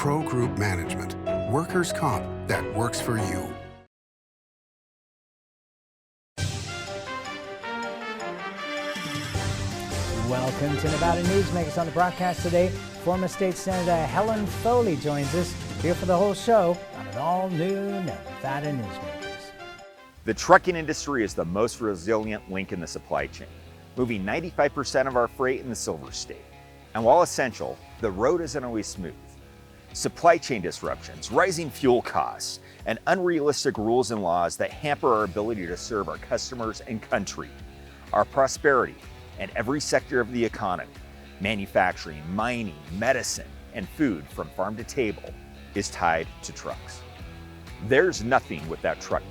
Pro Group Management, workers' comp that works for you. Welcome to Nevada Newsmakers. On the broadcast today, former state senator Helen Foley joins us here for the whole show on an all-new Nevada Newsmakers. The trucking industry is the most resilient link in the supply chain, moving 95% of our freight in the Silver State. And while essential, the road isn't always smooth. Supply chain disruptions, rising fuel costs, and unrealistic rules and laws that hamper our ability to serve our customers and country. Our prosperity and every sector of the economy, manufacturing, mining, medicine, and food from farm to table, is tied to trucks. There's nothing without trucking.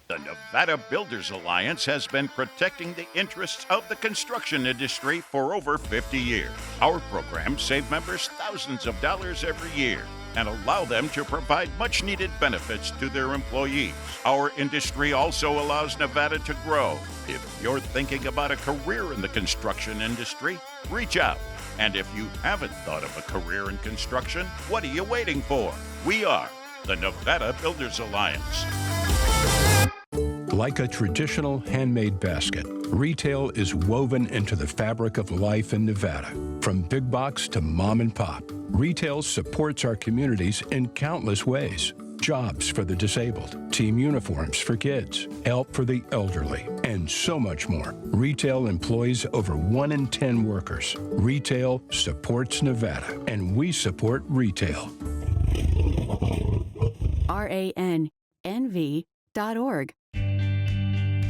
The Nevada Builders Alliance has been protecting the interests of the construction industry for over 50 years. Our programs save members thousands of dollars every year and allow them to provide much-needed benefits to their employees. Our industry also allows Nevada to grow. If you're thinking about a career in the construction industry, reach out. And if you haven't thought of a career in construction, what are you waiting for? We are the Nevada Builders Alliance. Like a traditional handmade basket, retail is woven into the fabric of life in Nevada. From big box to mom and pop, retail supports our communities in countless ways. Jobs for the disabled, team uniforms for kids, help for the elderly, and so much more. Retail employs over 1 in 10 workers. Retail supports Nevada, and we support retail. RANNV.org.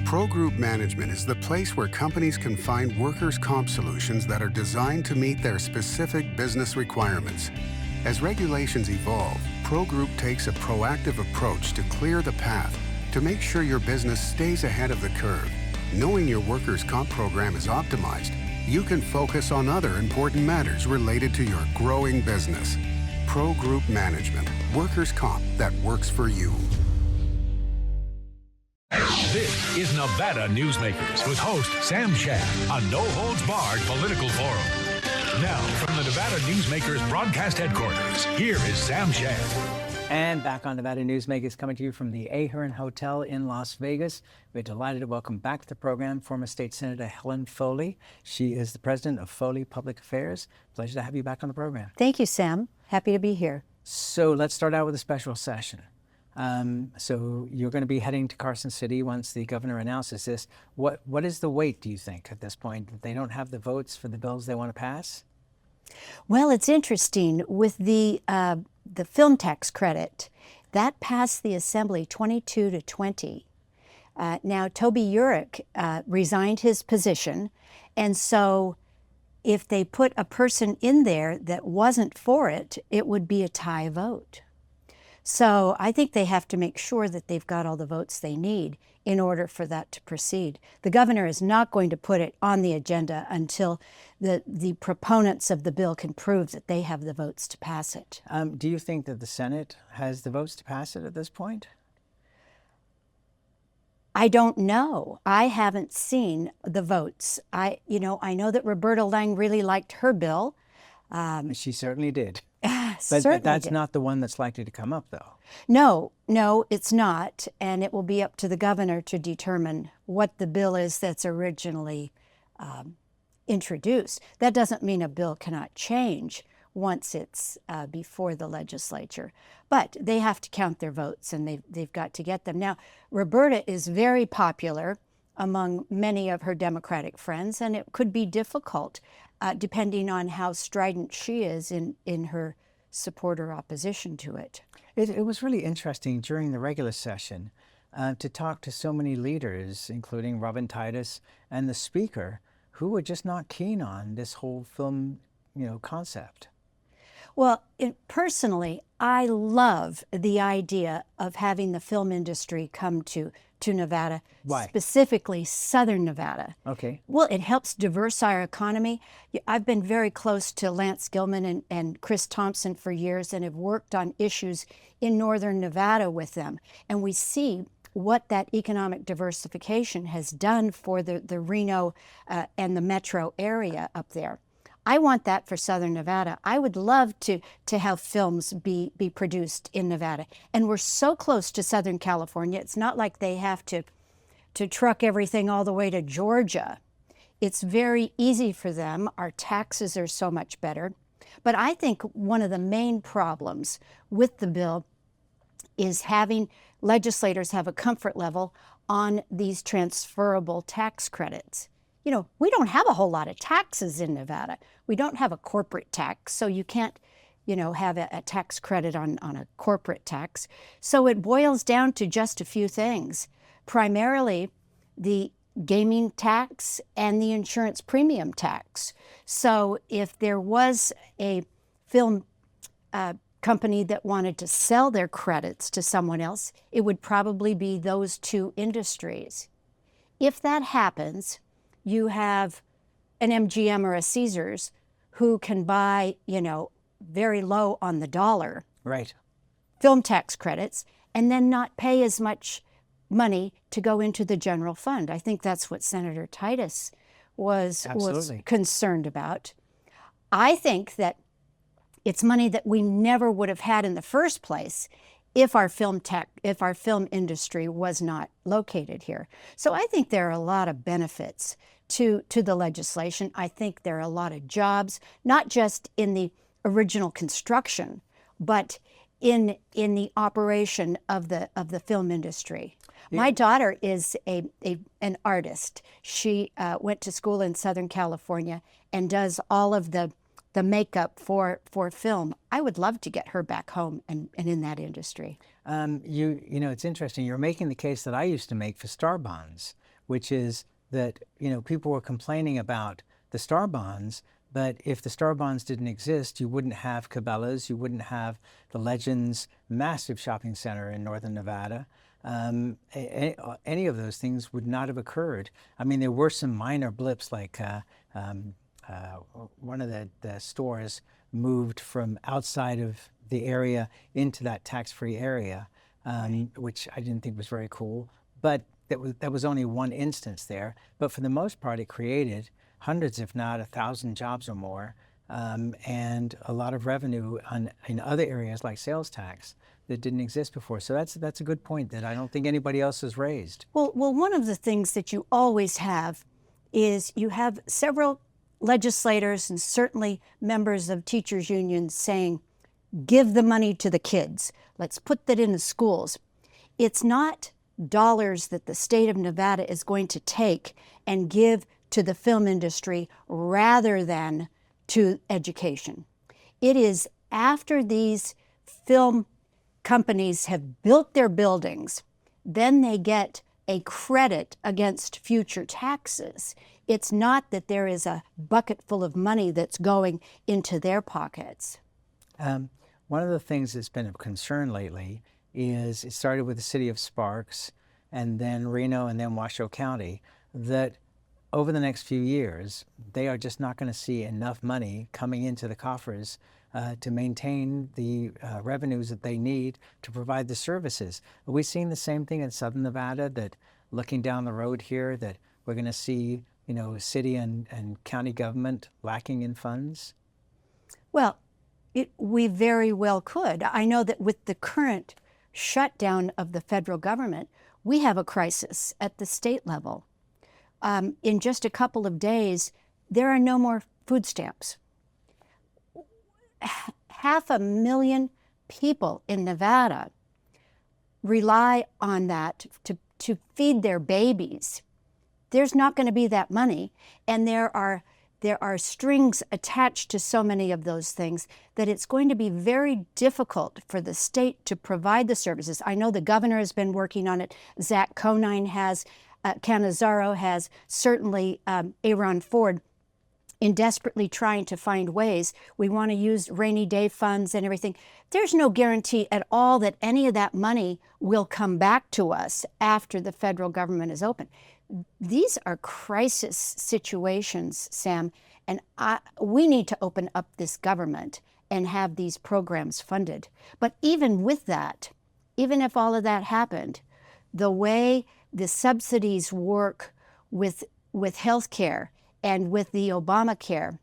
Pro Group Management is the place where companies can find workers' comp solutions that are designed to meet their specific business requirements. As regulations evolve, Pro Group takes a proactive approach to clear the path to make sure your business stays ahead of the curve. Knowing your workers' comp program is optimized, you can focus on other important matters related to your growing business. Pro Group Management, workers' comp that works for you. This is Nevada Newsmakers with host Sam Shad on No Holds Barred Political Forum. Now, from the Nevada Newsmakers broadcast headquarters, here is Sam Shad. And back on Nevada Newsmakers, coming to you from the Ahern Hotel in Las Vegas. We're delighted to welcome back to the program former state senator Helen Foley. She is the president of Foley Public Affairs. Pleasure to have you back on the program. Thank you, Sam. Happy to be here. So let's start out with a special session. So you're going to be heading to Carson City once the governor announces this. What is the weight, do you think, at this point? They don't have the votes for the bills they want to pass? Well, it's interesting. With the film tax credit, that passed the Assembly 22-20. Now, Toby Urick resigned his position, and so if they put a person in there that wasn't for it, it would be a tie vote. So I think they have to make sure that they've got all the votes they need in order for that to proceed. The governor is not going to put it on the agenda until the proponents of the bill can prove that they have the votes to pass it. Do you think that the Senate has the votes to pass it at this point? I don't know. I haven't seen the votes. I know that Roberta Lang really liked her bill. She certainly did. But that's not the one that's likely to come up, though. No, it's not. And it will be up to the governor to determine what the bill is that's originally introduced. That doesn't mean a bill cannot change once it's before the legislature. But they have to count their votes, and they've got to get them. Now, Roberta is very popular among many of her Democratic friends, and it could be difficult depending on how strident she is in her support or opposition to it. It was really interesting during the regular session to talk to so many leaders, including Robin Titus and the Speaker, who were just not keen on this whole film, concept. Well, personally, I love the idea of having the film industry come to Nevada. Why? Specifically Southern Nevada. Okay. Well, it helps diversify our economy. I've been very close to Lance Gilman and Chris Thompson for years and have worked on issues in Northern Nevada with them. And we see what that economic diversification has done for the Reno and the metro area up there. I want that for Southern Nevada. I would love to have films be produced in Nevada. And we're so close to Southern California. It's not like they have to truck everything all the way to Georgia. It's very easy for them. Our taxes are so much better. But I think one of the main problems with the bill is having legislators have a comfort level on these transferable tax credits. You know, we don't have a whole lot of taxes in Nevada. We don't have a corporate tax, so you can't, you know, have a tax credit on a corporate tax. So it boils down to just a few things. Primarily the gaming tax and the insurance premium tax. So if there was a film company that wanted to sell their credits to someone else, it would probably be those two industries. If that happens, you have an MGM or a Caesars who can buy, you know, very low on the dollar Right. film tax credits and then not pay as much money to go into the general fund. I think that's what Senator Titus was concerned about. I think that it's money that we never would have had in the first place if our film industry was not located here. So I think there are a lot of benefits to the legislation. I think there are a lot of jobs, not just in the original construction, but in the operation of the film industry. Yeah. My daughter is an artist. She went to school in Southern California and does all of the makeup for film. I would love to get her back home and in that industry. You know, it's interesting. You're making the case that I used to make for star bonds, which is that, you know, people were complaining about the star bonds, but if the star bonds didn't exist, you wouldn't have Cabela's, you wouldn't have the Legends massive shopping center in northern Nevada. Any of those things would not have occurred. I mean, there were some minor blips, like one of the stores moved from outside of the area into that tax-free area, which I didn't think was very cool. But that was only one instance there. But for the most part, it created hundreds, if not 1,000 jobs or more, and a lot of revenue in other areas like sales tax that didn't exist before. So that's a good point that I don't think anybody else has raised. Well, one of the things that you always have is you have several legislators and certainly members of teachers' unions saying, give the money to the kids. Let's put that in the schools. It's not dollars that the state of Nevada is going to take and give to the film industry rather than to education. It is after these film companies have built their buildings, then they get a credit against future taxes. It's not that there is a bucket full of money that's going into their pockets. One of the things that's been of concern lately is it started with the city of Sparks and then Reno and then Washoe County, that over the next few years, they are just not going to see enough money coming into the coffers to maintain the revenues that they need to provide the services. Are we seeing the same thing in Southern Nevada, that looking down the road here, that we're going to see, you know, city and county government lacking in funds? Well, we very well could. I know that with the current shutdown of the federal government, we have a crisis at the state level. In just a couple of days, there are no more food stamps. 500,000 people in Nevada rely on that to feed their babies. There's not going to be that money, and there are strings attached to so many of those things that it's going to be very difficult for the state to provide the services. I know the governor has been working on it. Zach Conine has, Canizaro has, certainly Aaron Ford, in desperately trying to find ways. We want to use rainy day funds and everything. There's no guarantee at all that any of that money will come back to us after the federal government is open. These are crisis situations, Sam, and we need to open up this government and have these programs funded. But even with that, even if all of that happened, the way the subsidies work with health care and with the Obamacare,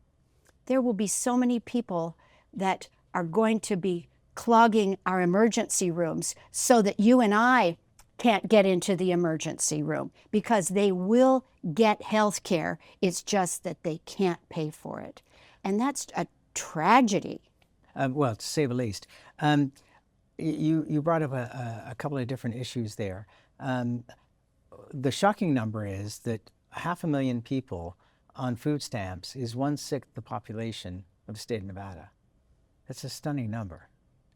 there will be so many people that are going to be clogging our emergency rooms so that you and I can't get into the emergency room, because they will get health care. It's just that they can't pay for it. And that's a tragedy. Well, to say the least. You brought up a couple of different issues there. The shocking number is that 500,000 people on food stamps is 1/6 the population of the state of Nevada. That's a stunning number.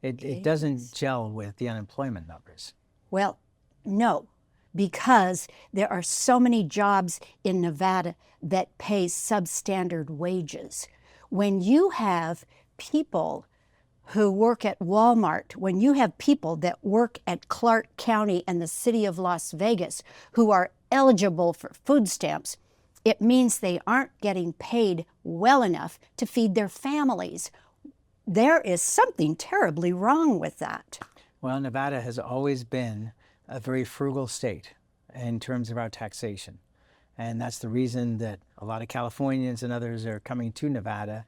It doesn't gel with the unemployment numbers. Well, no, because there are so many jobs in Nevada that pay substandard wages. When you have people who work at Walmart, when you have people that work at Clark County and the city of Las Vegas who are eligible for food stamps, it means they aren't getting paid well enough to feed their families. There is something terribly wrong with that. Well, Nevada has always been a very frugal state in terms of our taxation. And that's the reason that a lot of Californians and others are coming to Nevada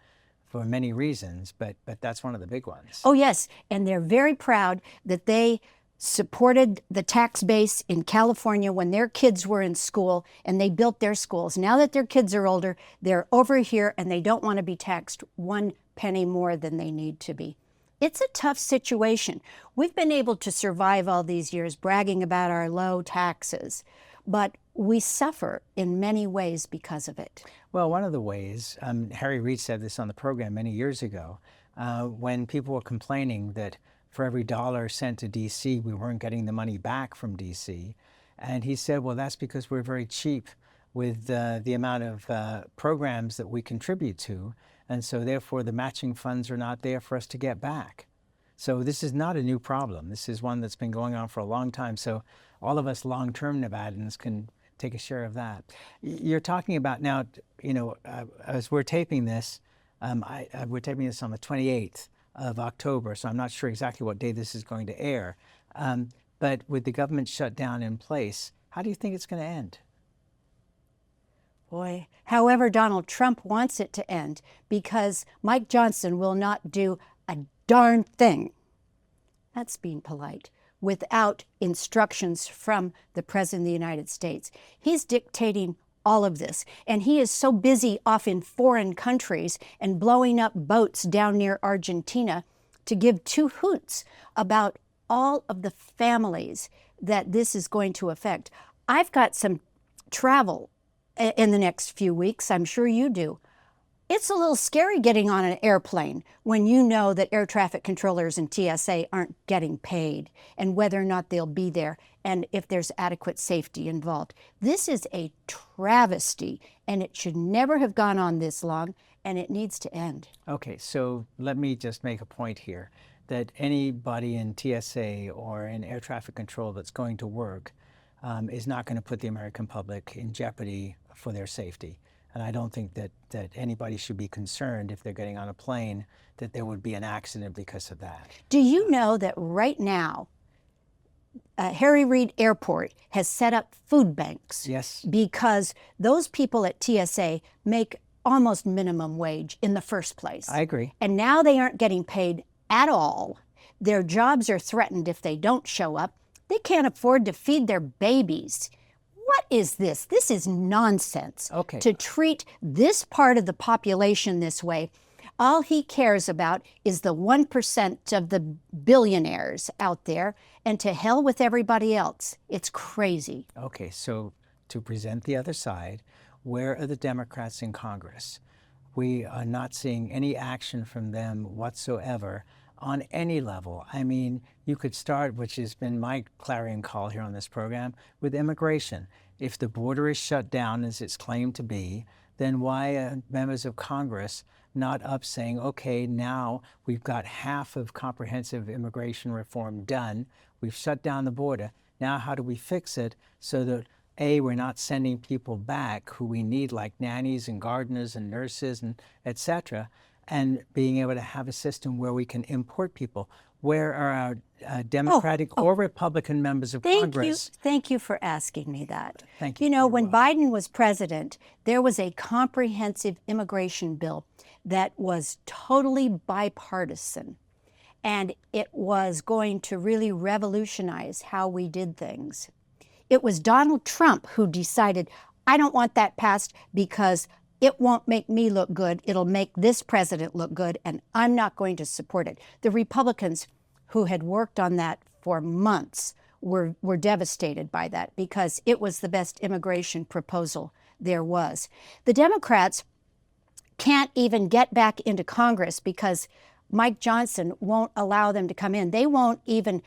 for many reasons, but that's one of the big ones. Oh, yes, and they're very proud that they supported the tax base in California when their kids were in school, and they built their schools. Now that their kids are older, they're over here and they don't want to be taxed 1 penny more than they need to be. It's a tough situation. We've been able to survive all these years bragging about our low taxes, but we suffer in many ways because of it. Well, one of the ways, Harry Reid said this on the program many years ago, when people were complaining that for every dollar sent to D.C., we weren't getting the money back from D.C. And he said, well, that's because we're very cheap with the amount of programs that we contribute to. And so therefore the matching funds are not there for us to get back. So this is not a new problem. This is one that's been going on for a long time. So all of us long-term Nevadans can take a share of that. You're talking about now, as we're taping this, we're taping this on the 28th of October, so I'm not sure exactly what day this is going to air. But with the government shutdown in place, how do you think it's going to end? Boy, however Donald Trump wants it to end, because Mike Johnson will not do a darn thing, that's being polite, without instructions from the President of the United States. He's dictating all of this, and he is so busy off in foreign countries and blowing up boats down near Argentina to give two hoots about all of the families that this is going to affect. I've got some travel in the next few weeks, I'm sure you do. It's a little scary getting on an airplane when you know that air traffic controllers and TSA aren't getting paid, and whether or not they'll be there, and if there's adequate safety involved. This is a travesty, and it should never have gone on this long, and it needs to end. Okay, so let me just make a point here, that anybody in TSA or in air traffic control that's going to work is not going to put the American public in jeopardy for their safety. And I don't think that anybody should be concerned if they're getting on a plane that there would be an accident because of that. Do you know that right now, Harry Reid Airport has set up food banks? Yes. Because those people at TSA make almost minimum wage in the first place. I agree. And now they aren't getting paid at all. Their jobs are threatened if they don't show up. They can't afford to feed their babies. What is this? This is nonsense. Okay. To treat this part of the population this way. All he cares about is the 1% of the billionaires out there, and to hell with everybody else. It's crazy. Okay, so to present the other side, where are the Democrats in Congress? We are not seeing any action from them whatsoever on any level. I mean, you could start, which has been my clarion call here on this program, with immigration. If the border is shut down, as it's claimed to be, then why are members of Congress not up saying, okay, now we've got half of comprehensive immigration reform done, we've shut down the border, now how do we fix it so that A, we're not sending people back who we need, like nannies and gardeners and nurses and et cetera, and being able to have a system where we can import people. Where are our Democratic or Republican members of Congress? Thank you for asking me that. Thank you. You know, when Biden was president, there was a comprehensive immigration bill that was totally bipartisan. And it was going to really revolutionize how we did things. It was Donald Trump who decided, I don't want that passed because it won't make me look good. It'll make this president look good, and I'm not going to support it. The Republicans who had worked on that for months were devastated by that because it was the best immigration proposal there was. The Democrats can't even get back into Congress because Mike Johnson won't allow them to come in. They won't even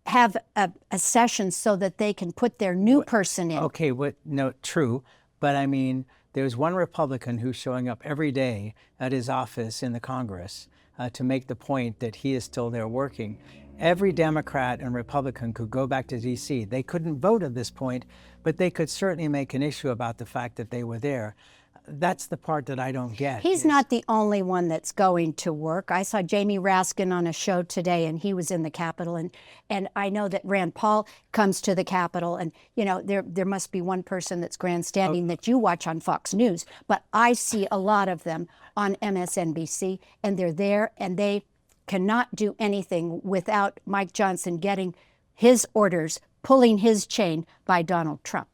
have a session so that they can put their new person in. Okay, no, true. But I mean, there's one Republican who's showing up every day at his office in the Congress to make the point that he is still there working. Every Democrat and Republican could go back to D.C. They couldn't vote at this point, but they could certainly make an issue about the fact that they were there. That's the part that I don't get. He's not the only one that's going to work. I saw Jamie Raskin on a show today, and he was in the Capitol. And I know that Rand Paul comes to the Capitol. And, you know, there must be one person that's grandstanding that you watch on Fox News. But I see a lot of them on MSNBC, and they're there, and they cannot do anything without Mike Johnson getting his orders, pulling his chain by Donald Trump.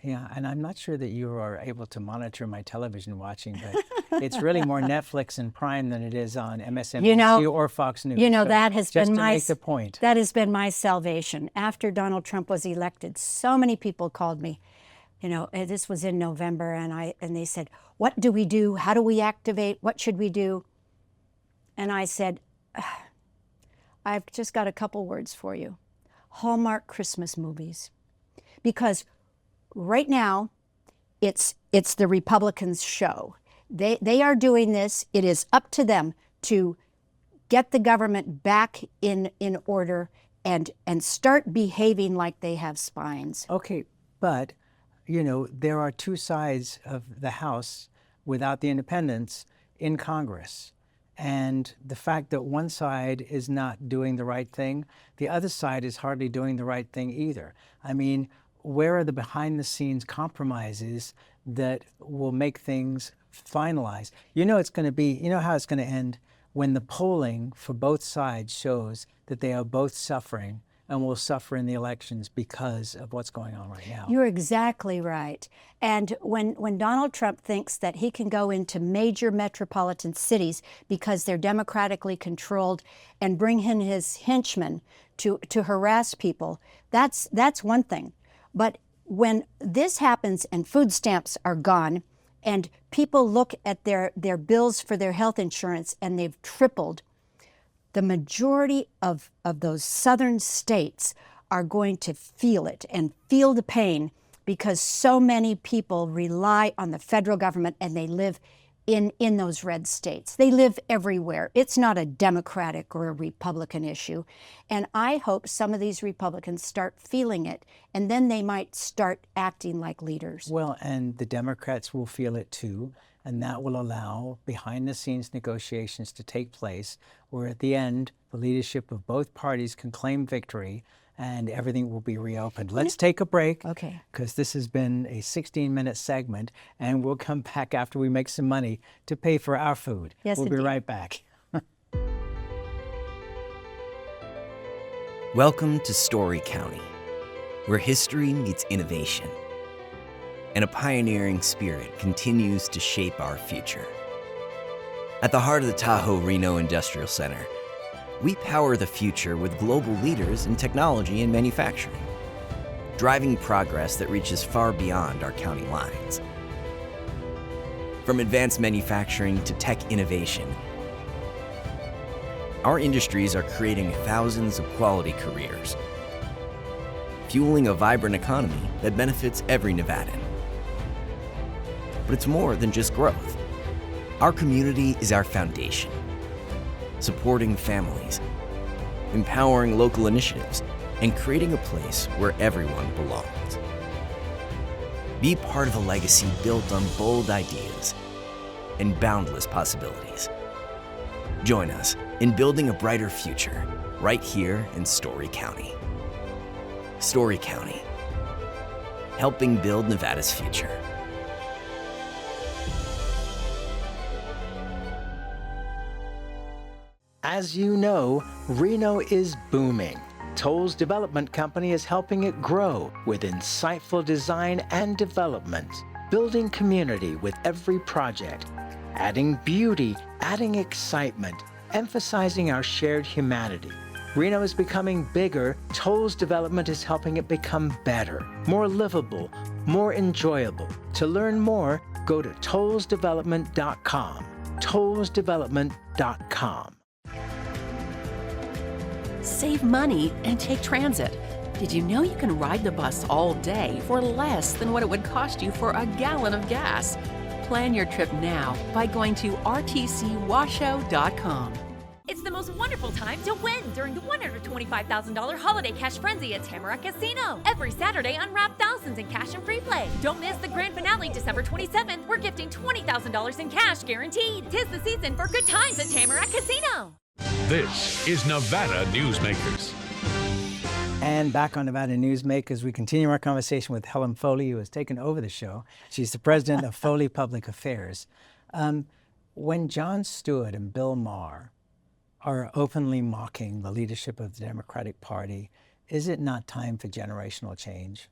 Yeah, and I'm not sure that you are able to monitor my television watching, but it's really more Netflix and Prime than it is on MSNBC or Fox News. You know, that has been to make the point. That has been my salvation. After Donald Trump was elected, so many people called me. You know, this was in November, and they said, "What do we do? How do we activate? What should we do?" And I said, "I've just got a couple words for you: Hallmark Christmas movies, because." Right now, it's the Republicans' show. They are doing this. It is up to them to get the government back in order and start behaving like they have spines. Okay, but, you know, there are two sides of the House without the independents in Congress. And the fact that one side is not doing the right thing, the other side is hardly doing the right thing either. I mean, where are the behind-the-scenes compromises that will make things finalized? You know it's going to be, you know how it's going to end when the polling for both sides shows that they are both suffering and will suffer in the elections because of what's going on right now. You're exactly right. And when Donald Trump thinks that he can go into major metropolitan cities because they're democratically controlled and bring in his henchmen to harass people, that's one thing. But when this happens and food stamps are gone and people look at their bills for their health insurance and they've tripled, the majority of those southern states are going to feel it and feel the pain because so many people rely on the federal government and they live in those red states. They live everywhere. It's not a Democratic or a Republican issue. And I hope some of these Republicans start feeling it, and then they might start acting like leaders. Well, and the Democrats will feel it too, and that will allow behind-the-scenes negotiations to take place, where at the end, the leadership of both parties can claim victory, and everything will be reopened. Let's take a break, okay? Because this has been a 16-minute segment, and we'll come back after we make some money to pay for our food. Yes, we'll indeed. be right back. Welcome to Story County, where history meets innovation, and a pioneering spirit continues to shape our future. At the heart of the Tahoe Reno Industrial Center, we power the future with global leaders in technology and manufacturing, driving progress that reaches far beyond our county lines. From advanced manufacturing to tech innovation, our industries are creating thousands of quality careers, fueling a vibrant economy that benefits every Nevadan. But it's more than just growth. Our community is our foundation, supporting families, empowering local initiatives, and creating a place where everyone belongs. Be part of a legacy built on bold ideas and boundless possibilities. Join us in building a brighter future right here in Story County. Story County, helping build Nevada's future. As you know, Reno is booming. Toll's development company is helping it grow with insightful design and development, building community with every project, adding beauty, adding excitement, emphasizing our shared humanity. Reno is becoming bigger. Toll's development is helping it become better, more livable, more enjoyable. To learn more, go to tollsdevelopment.com. tollsdevelopment.com. Save money and take transit. Did you know you can ride the bus all day for less than what it would cost you for a gallon of gas? Plan your trip now by going to rtcwashoe.com. It's the most wonderful time to win during the $125,000 Holiday Cash Frenzy at Tamarack Casino. Every Saturday, unwrap thousands in cash and free play. Don't miss the grand finale December 27th. We're gifting $20,000 in cash guaranteed. 'Tis the season for good times at Tamarack Casino. This is Nevada Newsmakers. And back on Nevada Newsmakers, we continue our conversation with Helen Foley, who has taken over the show. She's the president of Foley Public Affairs. When Jon Stewart and Bill Maher are openly mocking the leadership of the Democratic Party, is it not time for generational change?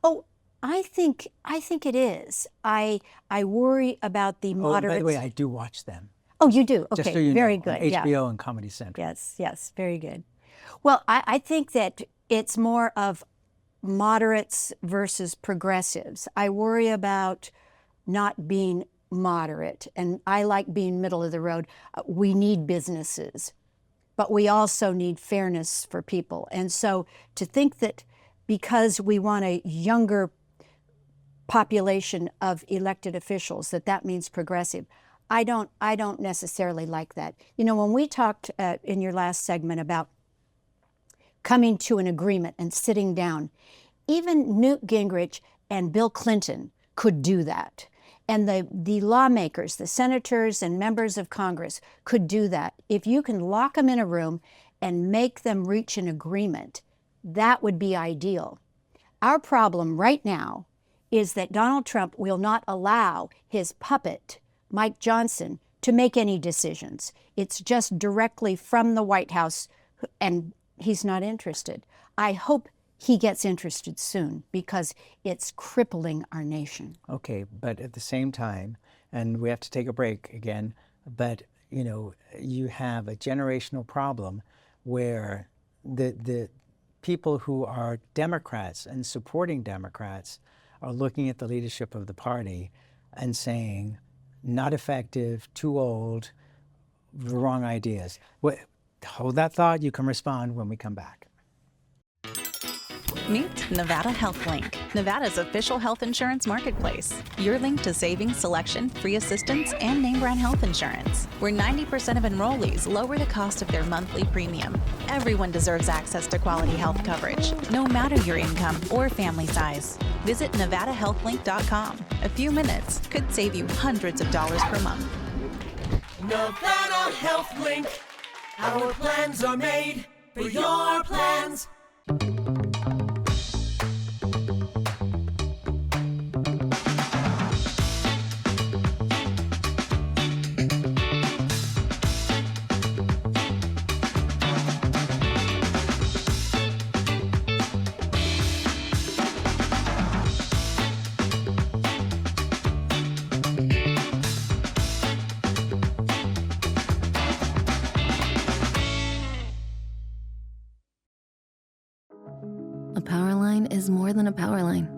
Oh, I think it is. I worry about the moderates. By the way, I do watch them. Oh, you do? Okay, Just so you very know, good. on HBO and Comedy Central. Yes, very good. Well, I think that it's more of moderates versus progressives. I worry about not being moderate, and I like being middle of the road. We need businesses, but we also need fairness for people. And so to think that because we want a younger population of elected officials, that means progressive, I don't necessarily like that. You know, when we talked in your last segment about coming to an agreement and sitting down, even Newt Gingrich and Bill Clinton could do that. And the lawmakers, the senators and members of Congress could do that. If you can lock them in a room and make them reach an agreement, that would be ideal. Our problem right now is that Donald Trump will not allow his puppet, Mike Johnson, to make any decisions. It's just directly from the White House, and he's not interested. I hope he gets interested soon because it's crippling our nation. Okay, but at the same time, and we have to take a break again, but you know, you have a generational problem where the people who are Democrats and supporting Democrats are looking at the leadership of the party and saying, not effective, too old, the wrong ideas. Hold that thought. You can respond when we come back. Meet Nevada Health Link, Nevada's official health insurance marketplace. Your link to savings, selection, free assistance, and name brand health insurance, where 90% of enrollees lower the cost of their monthly premium. Everyone deserves access to quality health coverage, no matter your income or family size. Visit NevadaHealthLink.com. A few minutes could save you hundreds of dollars per month. Nevada Health Link. Our plans are made for your plans. A power line is more than a power line.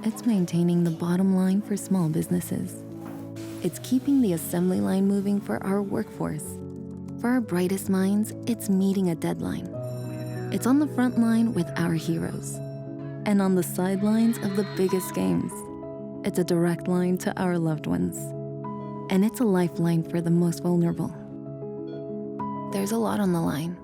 It's maintaining the bottom line for small businesses. It's keeping the assembly line moving for our workforce. For our brightest minds, it's meeting a deadline. It's on the front line with our heroes. And on the sidelines of the biggest games. It's a direct line to our loved ones. And it's a lifeline for the most vulnerable. There's a lot on the line.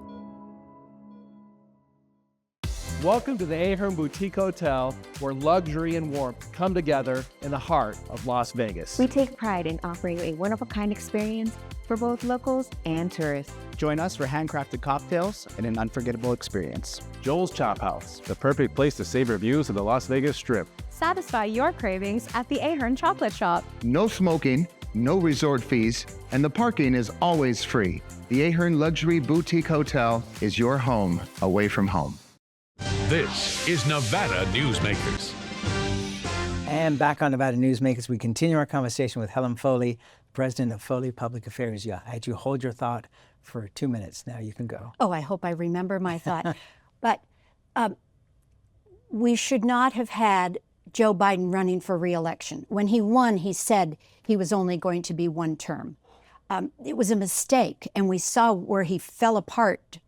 Welcome to the Ahern Boutique Hotel, where luxury and warmth come together in the heart of Las Vegas. We take pride in offering you a one-of-a-kind experience for both locals and tourists. Join us for handcrafted cocktails and an unforgettable experience. Joel's Chop House, the perfect place to savor views of the Las Vegas Strip. Satisfy your cravings at the Ahern Chocolate Shop. No smoking, no resort fees, and the parking is always free. The Ahern Luxury Boutique Hotel is your home away from home. This is Nevada Newsmakers. And back on Nevada Newsmakers, we continue our conversation with Helen Foley, president of Foley Public Affairs. Yeah, I had you hold your thought for 2 minutes. Now you can go. Oh, I hope I remember my thought. But we should not have had Joe Biden running for re-election. When he won, he said he was only going to be one term. It was a mistake, and we saw where he fell apart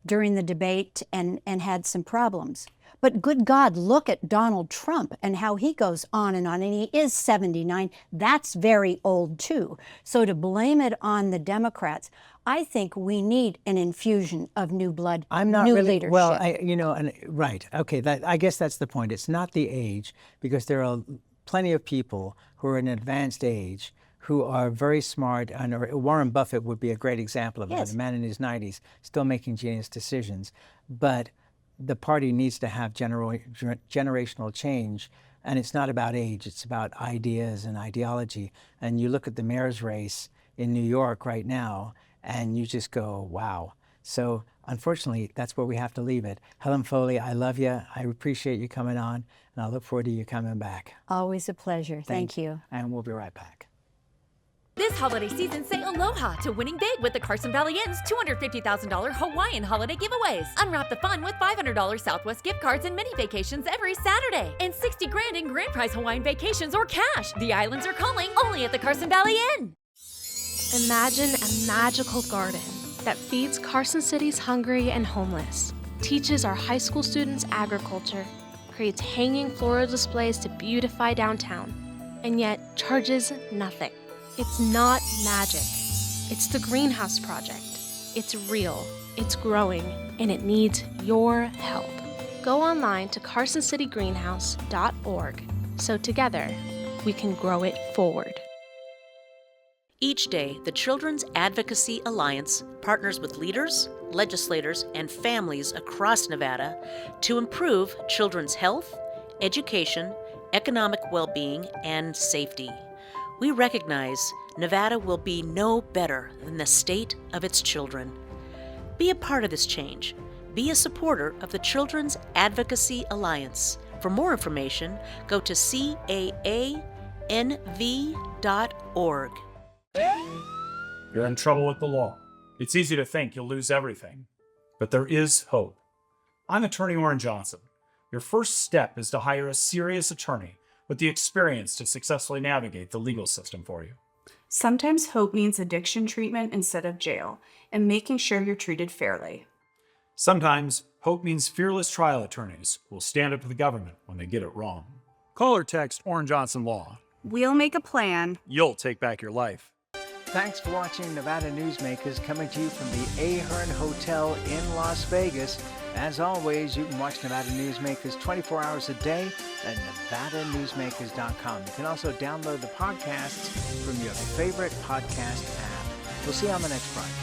during the debate and had some problems. But good God, look at Donald Trump and how he goes on, and he is 79. That's very old, too. So to blame it on the Democrats, I think we need an infusion of new blood, new leadership. Well, right. Okay, I guess that's the point. It's not the age, because there are plenty of people who are in advanced age who are very smart. And Warren Buffett would be a great example of that, a man in his 90s, still making genius decisions. But the party needs to have generational change, and it's not about age, it's about ideas and ideology. And you look at the mayor's race in New York right now, and you just go, wow. So unfortunately, that's where we have to leave it. Helen Foley, I love you. I appreciate you coming on, and I look forward to you coming back. Always a pleasure. Thank you. And we'll be right back. This holiday season, say aloha to winning big with the Carson Valley Inn's $250,000 Hawaiian holiday giveaways. Unwrap the fun with $500 Southwest gift cards and mini vacations every Saturday. And $60,000 in grand prize Hawaiian vacations or cash. The islands are calling, only at the Carson Valley Inn. Imagine a magical garden that feeds Carson City's hungry and homeless, teaches our high school students agriculture, creates hanging floral displays to beautify downtown, and yet charges nothing. It's not magic. It's the Greenhouse Project. It's real, it's growing, and it needs your help. Go online to carsоncitygreenhouse.org so together we can grow it forward. Each day, the Children's Advocacy Alliance partners with leaders, legislators, and families across Nevada to improve children's health, education, economic well-being, and safety. We recognize Nevada will be no better than the state of its children. Be a part of this change. Be a supporter of the Children's Advocacy Alliance. For more information, go to caanv.org. You're in trouble with the law. It's easy to think you'll lose everything, but there is hope. I'm Attorney Orrin Johnson. Your first step is to hire a serious attorney with the experience to successfully navigate the legal system for you. Sometimes hope means addiction treatment instead of jail, and making sure you're treated fairly. Sometimes hope means fearless trial attorneys who will stand up to the government when they get it wrong. Call or text Orrin Johnson Law. We'll make a plan. You'll take back your life. Thanks for watching Nevada Newsmakers, coming to you from the Ahern Hotel in Las Vegas. As always, you can watch Nevada Newsmakers 24 hours a day at NevadaNewsmakers.com. You can also download the podcasts from your favorite podcast app. We'll see you on the next broadcast.